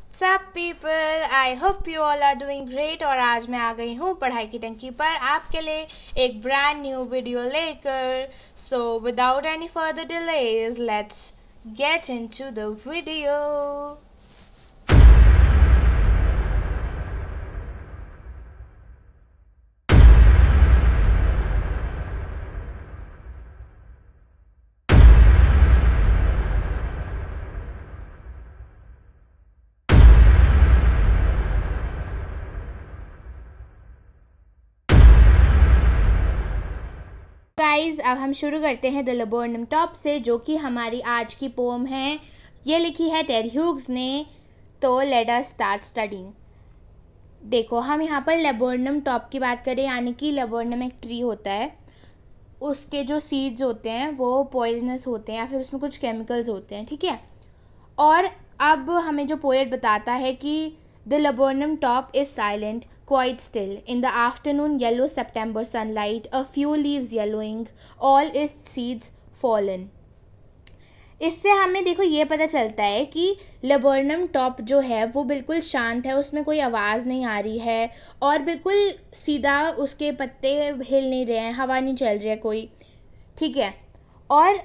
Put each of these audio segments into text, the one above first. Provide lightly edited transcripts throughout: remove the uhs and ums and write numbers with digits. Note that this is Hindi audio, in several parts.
सब people, I hope you all are doing great. और आज मैं आ गई हूँ पढ़ाई की टंकी पर आपके लिए एक ब्रांड न्यू वीडियो लेकर। So without any further delays let's get into the video. Guys अब हम शुरू करते हैं द लेबोर्नम टॉप से, जो कि हमारी आज की पोम है। ये लिखी है टेड ह्यूग्स ने। तो लेट अस स्टार्ट स्टडिंग। देखो, हम यहाँ पर लेबोर्नम टॉप की बात करें, यानी कि लेबोर्नम एक ट्री होता है। उसके जो सीड्स होते हैं वो पॉइजनस होते हैं या फिर उसमें कुछ केमिकल्स होते हैं, ठीक है। और अब हमें जो पोएट बताता है कि the laburnum top is silent, quite still. In the afternoon, yellow September sunlight, a few leaves yellowing, all its seeds fallen. इससे हमें देखो ये पता चलता है कि लेबोर्नम टॉप जो है वो बिल्कुल शांत है, उसमें कोई आवाज़ नहीं आ रही है और बिल्कुल सीधा उसके पत्ते हिल नहीं रहे हैं, हवा नहीं चल रही है कोई, ठीक है। और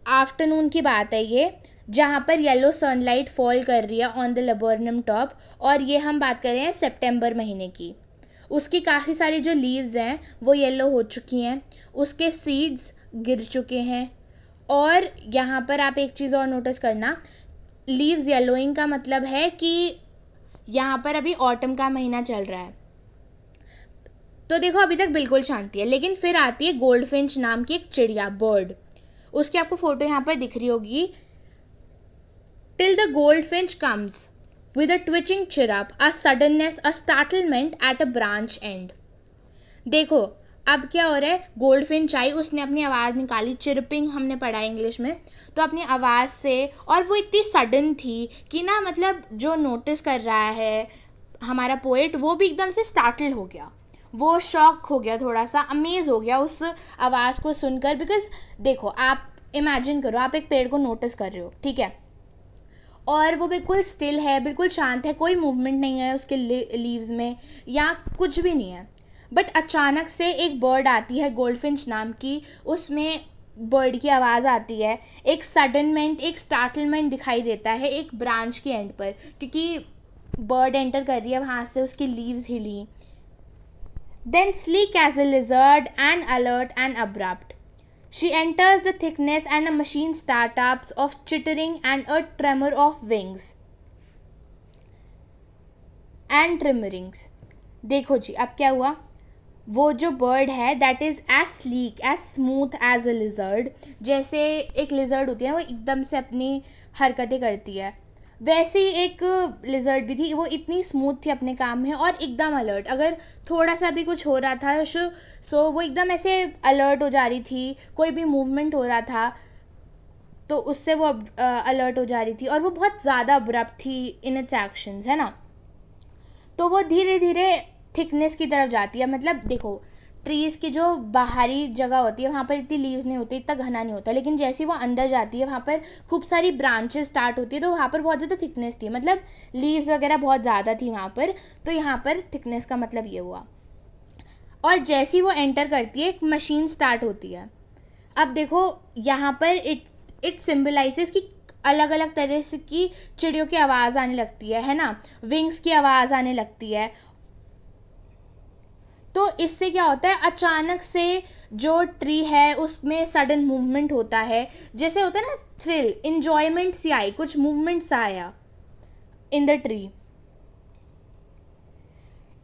आफ्टरनून की बात है ये, जहाँ पर येलो सनलाइट फॉल कर रही है ऑन द लेबोर्नम टॉप। और ये हम बात कर रहे हैं सितंबर महीने की। उसकी काफ़ी सारी जो लीव्स हैं वो येलो हो चुकी हैं, उसके सीड्स गिर चुके हैं। और यहाँ पर आप एक चीज़ और नोटिस करना, लीव्स येलोइंग का मतलब है कि यहाँ पर अभी ऑटम का महीना चल रहा है। तो देखो अभी तक बिल्कुल शांति है, लेकिन फिर आती है गोल्डफिंच नाम की एक चिड़िया, बर्ड। उसकी आपको फोटो यहाँ पर दिख रही होगी। Till the goldfinch comes with a twitching chirrup, a suddenness, a startlement at a branch end. देखो अब क्या हो रहा है, गोल्डफिंच आई, उसने अपनी आवाज़ निकाली, चिरपिंग हमने पढ़ा इंग्लिश में, तो अपनी आवाज़ से, और वो इतनी सडन थी कि ना मतलब जो नोटिस कर रहा है हमारा पोएट वो भी एकदम से स्टार्टल हो गया, वो शॉक हो गया, थोड़ा सा अमेज हो गया उस आवाज़ को सुनकर। बिकॉज देखो आप इमेजिन करो, आप एक पेड़ को नोटिस कर रहे हो, ठीक है, और वो बिल्कुल स्टिल है, बिल्कुल शांत है, कोई मूवमेंट नहीं है उसके लीव्स में या कुछ भी नहीं है। बट अचानक से एक बर्ड आती है गोल्डफिंच नाम की, उसमें बर्ड की आवाज़ आती है, एक सडनमेंट, एक स्टार्टलमेंट दिखाई देता है एक ब्रांच के एंड पर, क्योंकि बर्ड एंटर कर रही है वहाँ से, उसकी लीव्स हिली। Then sleek as a lizard and alert and abrupt she enters the thickness and a machine startups of chittering and a tremor of wings and tremorings. देखो जी अब क्या हुआ, वो जो बर्ड है that is as sleek as smooth as a lizard. जैसे एक लिजर्ड होती है ना, वो एकदम से अपनी हरकतें करती है, वैसे ही एक लिजर्ड भी थी, वो इतनी स्मूथ थी अपने काम में और एकदम अलर्ट। अगर थोड़ा सा भी कुछ हो रहा था सो वो एकदम ऐसे अलर्ट हो जा रही थी, कोई भी मूवमेंट हो रहा था तो उससे वो अलर्ट हो जा रही थी, और वो बहुत ज़्यादा अब्रप्ट थी इन इट्स एक्शंस, है ना। तो वो धीरे धीरे थिकनेस की तरफ जाती है। मतलब देखो, ट्रीज़ की जो बाहरी जगह होती है वहाँ पर इतनी लीव्स नहीं होती, इतना घना नहीं होता, लेकिन जैसे वो अंदर जाती है वहाँ पर खूब सारी ब्रांचेस स्टार्ट होती है, तो वहाँ पर बहुत ज़्यादा थिकनेस थी, मतलब लीव्स वगैरह बहुत ज़्यादा थी वहाँ पर। तो यहाँ पर थिकनेस का मतलब ये हुआ। और जैसी वो एंटर करती है एक मशीन स्टार्ट होती है। अब देखो यहाँ पर इट सिम्बलाइजेस कि अलग अलग तरह से की चिड़ियों की आवाज़ आने लगती है ना, विंग्स की आवाज़ आने लगती है। तो इससे क्या होता है, अचानक से जो ट्री है उसमें सडन मूवमेंट होता है, जैसे होता है ना थ्रिल, इंजॉयमेंट सी आई, कुछ मूवमेंट सा आया in the tree.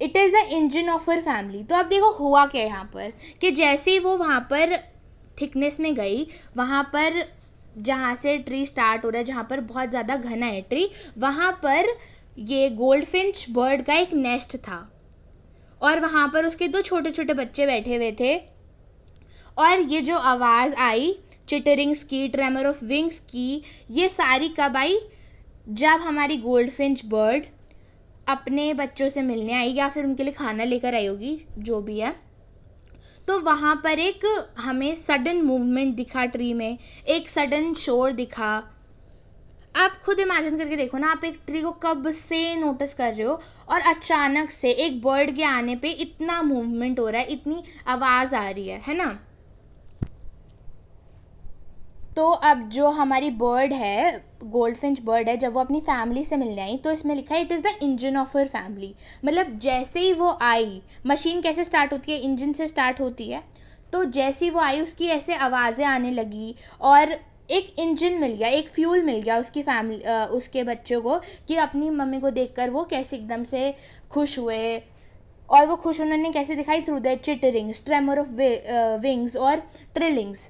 It is the engine of her family. तो अब देखो हुआ क्या यहाँ पर, कि जैसे ही वो वहाँ पर थिकनेस में गई, वहाँ पर जहाँ से ट्री स्टार्ट हो रहा है, जहाँ पर बहुत ज़्यादा घना है ट्री, वहाँ पर ये गोल्डफिंच बर्ड का एक नेस्ट था, और वहाँ पर उसके दो छोटे छोटे बच्चे बैठे हुए थे। और ये जो आवाज़ आई चिटरिंग्स की, ट्रेमर ऑफ विंग्स की, ये सारी कब आई, जब हमारी गोल्डफिंच बर्ड अपने बच्चों से मिलने आई या फिर उनके लिए खाना लेकर आई होगी, जो भी है। तो वहाँ पर एक हमें सडन मूवमेंट दिखा ट्री में, एक सडन शोर दिखा। आप खुद इमेजिन करके देखो ना, आप एक ट्री को कब से नोटिस कर रहे हो और अचानक से एक बर्ड के आने पे इतना मूवमेंट हो रहा है, इतनी आवाज़ आ रही है ना। तो अब जो हमारी बर्ड है, गोल्डफिंच बर्ड है, जब वो अपनी फैमिली से मिलने आई तो इसमें लिखा है it is the engine of her family. मतलब जैसे ही वो आई, मशीन कैसे स्टार्ट होती है, इंजन से स्टार्ट होती है, तो जैसे ही वो आई उसकी ऐसे आवाज़ें आने लगी और एक इंजन मिल गया, एक फ्यूल मिल गया उसकी फैमिली, उसके बच्चों को, कि अपनी मम्मी को देखकर वो कैसे एकदम से खुश हुए। और वो खुश उन्होंने कैसे दिखाई, through the चिटरिंग्स, tremor of wings और trillings.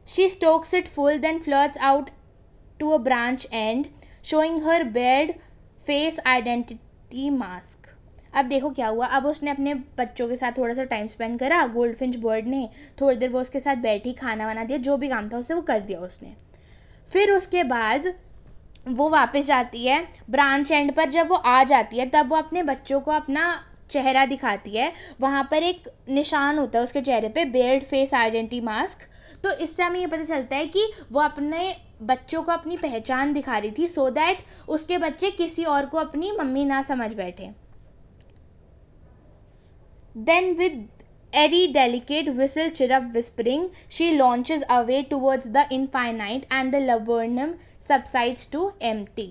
She stokes it full, then flirts out to a branch end, showing her bared face identity mask. अब देखो क्या हुआ, अब उसने अपने बच्चों के साथ थोड़ा सा टाइम स्पेंड करा, गोल्डफिंच बर्ड ने थोड़ी देर वो उसके साथ बैठी, खाना वाना दिया, जो भी काम था उससे वो कर दिया उसने। फिर उसके बाद वो वापस जाती है ब्रांच एंड पर। जब वो आ जाती है तब वो अपने बच्चों को अपना चेहरा दिखाती है। वहाँ पर एक निशान होता है उसके चेहरे पे, बेयर्ड फेस आइडेंटिटी मास्क। तो इससे हमें ये पता चलता है कि वो अपने बच्चों को अपनी पहचान दिखा रही थी, सो दैट उसके बच्चे किसी और को अपनी मम्मी ना समझ बैठे। Then with airy delicate whistle chirrup whispering, she launches away towards the infinite and the laburnum subsides to empty.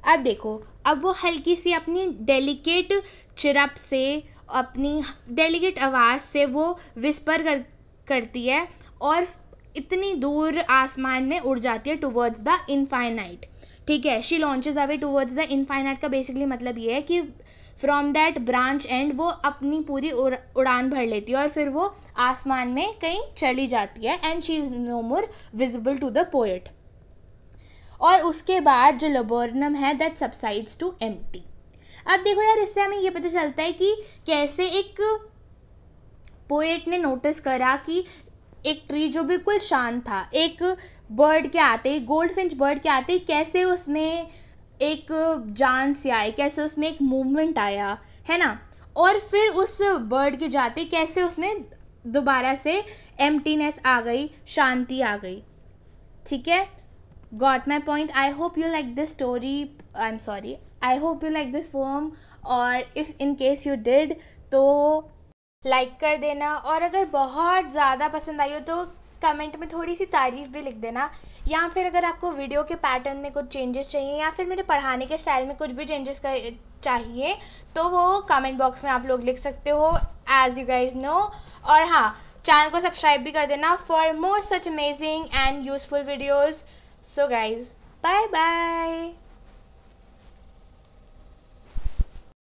अब देखो, अब वो हल्की सी अपनी डेलिकेट चिरप से, अपनी डेलिकेट आवाज़ से वो विस्पर करती है और इतनी दूर आसमान में उड़ जाती है टुवर्ड्स द इनफाइनाइट। ठीक है, she launches away towards the infinite का बेसिकली मतलब ये है कि फ्रॉम दैट ब्रांच एंड वो अपनी पूरी उड़ान भर लेती है और फिर वो आसमान में कहीं चली जाती है, and she is no more visible to the poet. और उसके बाद जो लबोर्नम है दैट सबसाइड्स टू एम्प्टी। अब देखो यार, इससे हमें ये पता चलता है कि कैसे एक पोएट ने नोटिस करा कि एक ट्री जो बिल्कुल शांत था, एक बर्ड के आते, गोल्डफिंच बर्ड के आते, कैसे उसमें एक जान सी आई, कैसे उसमें एक मूवमेंट आया, है ना। और फिर उस बर्ड के जाते कैसे उसमें दोबारा से एम्प्टीनेस आ गई, शांति आ गई। ठीक है, got my point. I hope you like this story. I'm sorry, I hope you like this poem. और if in case you did तो लाइक कर देना, और अगर बहुत ज़्यादा पसंद आई हो तो कमेंट में थोड़ी सी तारीफ़ भी लिख देना। या फिर अगर आपको वीडियो के पैटर्न में कुछ चेंजेस चाहिए या फिर मेरे पढ़ाने के स्टाइल में कुछ भी चेंजेस चाहिए तो वो कमेंट बॉक्स में आप लोग लिख सकते हो, एज यू गाइज नो। और हाँ, चैनल को सब्सक्राइब भी कर देना for more such amazing and useful videos. So guys, bye bye.